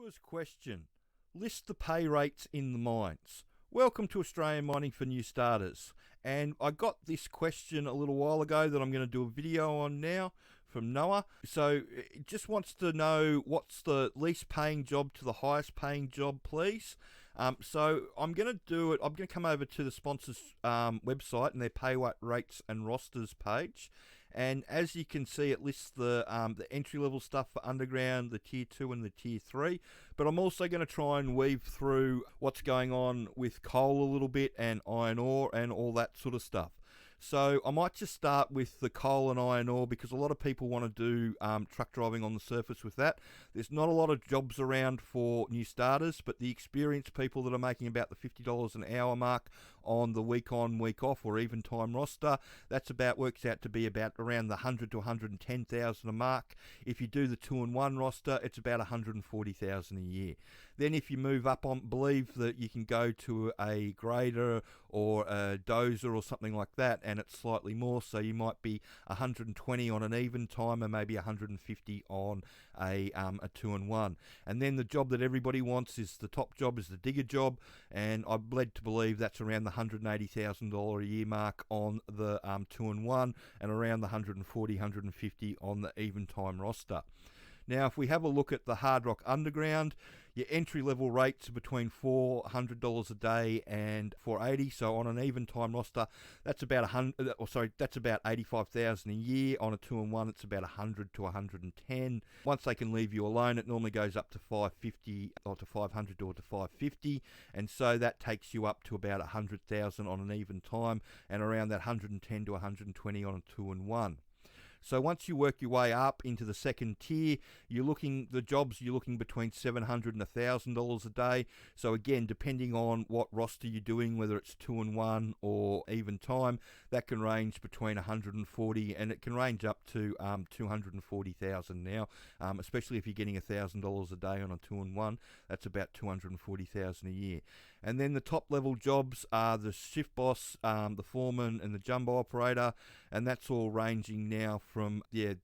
Viewer's question. List the pay rates in the mines. Welcome to Australian Mining for New Starters. And I got this question a little while ago that I'm going to do a video on now from Noah. So it just wants to know what's the least paying job to the highest paying job, please. So I'm going to do it. I'm going to come over to the sponsors website and their pay rates and rosters page. And as you can see, it lists the entry-level stuff for underground, the Tier 2 and the Tier 3. But I'm also going to try and weave through what's going on with coal a little bit and iron ore and all that sort of stuff. So I might just start with the coal and iron ore because a lot of people want to do truck driving on the surface with that. There's not a lot of jobs around for new starters, but the experienced people that are making about the $50 an hour mark on the week on, week off or even time roster, that's works out to be about around the 100 to 110,000 a mark. If you do the 2-in-1 roster, it's about 140,000 a year. Then if you move up on, believe that you can go to a grader or a dozer or something like that, and it's slightly more, so you might be 120 on an even time and maybe 150 on a 2-in-1. And then the job that everybody wants is the top job, is the digger job, and I'm led to believe that's around the $180,000 a year mark on the 2-in-1 and around the 140, 150 on the even time roster. Now, if we have a look at the Hardrock Underground, your entry-level rates are between $400 a day and $480. So on an even time roster, that's about that's about $85,000 a year. On a 2-in-1, it's about $100 to $110. Once they can leave you alone, it normally goes up to $550 or to $500 or to $550, and so that takes you up to about $100,000 on an even time, and around that $110 to $120 on a 2-in-1. So once you work your way up into the second tier, you're looking between $700 and $1,000 a day. So again, depending on what roster you're doing, whether it's 2-in-1 or even time, that can range between 140 and it can range up to 240,000 now. Especially if you're getting $1,000 a day on a 2-in-1, that's about 240,000 a year. And then the top level jobs are the shift boss, the foreman, and the jumbo operator, and that's all ranging now from the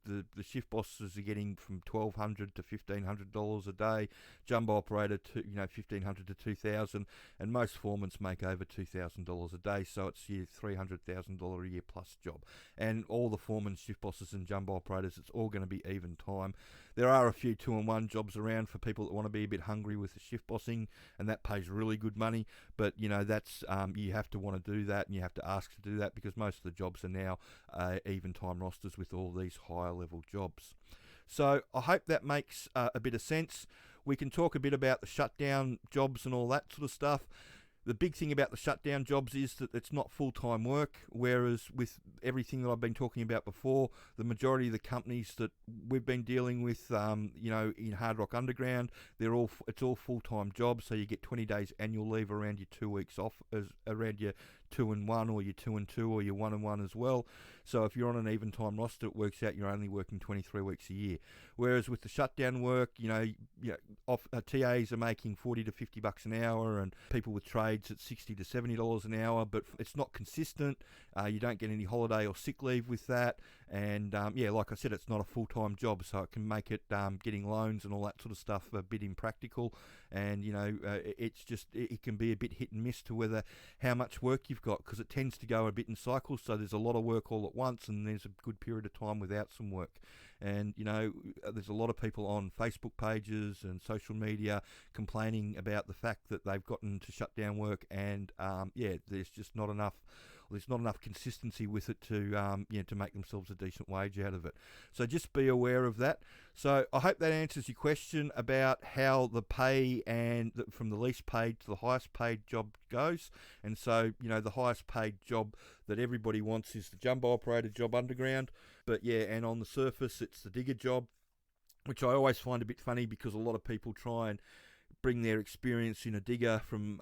shift bosses are getting from $1,200 to $1,500 a day, jumbo operator to $1,500 to $2,000, and most foremans make over $2,000 a day, so it's your $300,000 a year plus job. And all the foremen, shift bosses, and jumbo operators, it's all going to be even time. There are a few 2-in-1 jobs around for people that want to be a bit hungry with the shift bossing, and that pays really good money. But that's you have to want to do that, and you have to ask to do that because most of the jobs are now even time rosters with all these higher level jobs. So I hope that makes a bit of sense. We can talk a bit about the shutdown jobs and all that sort of stuff. The big thing about the shutdown jobs is that it's not full-time work, whereas with everything that I've been talking about before, the majority of the companies that we've been dealing with, in Hardrock Underground, it's all full-time jobs, so you get 20 days annual leave around your 2 weeks off, around your 2-in-1 or your 2-in-2 or your 1-in-1 as well. So if you're on an even time roster, it works out you're only working 23 weeks a year. Whereas with the shutdown work, TAs are making $40 to $50 an hour, and people with trades at $60 to $70 an hour, but it's not consistent. You don't get any holiday or sick leave with that, and like I said, it's not a full-time job, so it can make it getting loans and all that sort of stuff a bit impractical. And it can be a bit hit and miss to whether how much work you've got, because it tends to go a bit in cycles. So there's a lot of work all at once, and there's a good period of time without some work. And there's a lot of people on Facebook pages and social media complaining about the fact that they've gotten to shutdown work, and there's just not enough. There's not enough consistency with it to make themselves a decent wage out of it. So just be aware of that. So I hope that answers your question about how the pay and from the least paid to the highest paid job goes. And so, the highest paid job that everybody wants is the jumbo operator job underground. But and on the surface, it's the digger job, which I always find a bit funny because a lot of people try and bring their experience in a digger from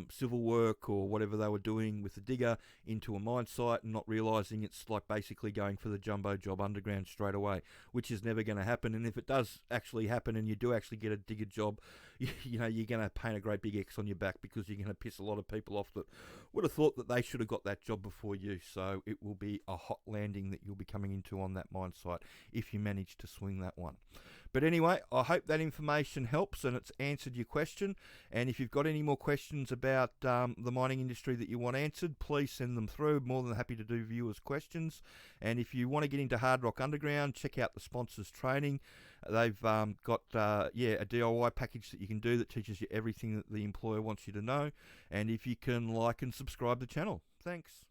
civil work or whatever they were doing with the digger into a mine site and not realising it's like basically going for the jumbo job underground straight away, which is never going to happen. And if it does actually happen and you do actually get a digger job, you're going to paint a great big X on your back because you're going to piss a lot of people off that would have thought that they should have got that job before you. So it will be a hot landing that you'll be coming into on that mine site if you manage to swing that one. But anyway, I hope that information helps and it's answered your question. And if you've got any more questions about the mining industry that you want answered, please send them through. More than happy to do viewers' questions. And if you want to get into Hardrock Underground, check out the sponsors training. They've got a DIY package that you can do that teaches you everything that the employer wants you to know. And if you can like and subscribe the channel. Thanks.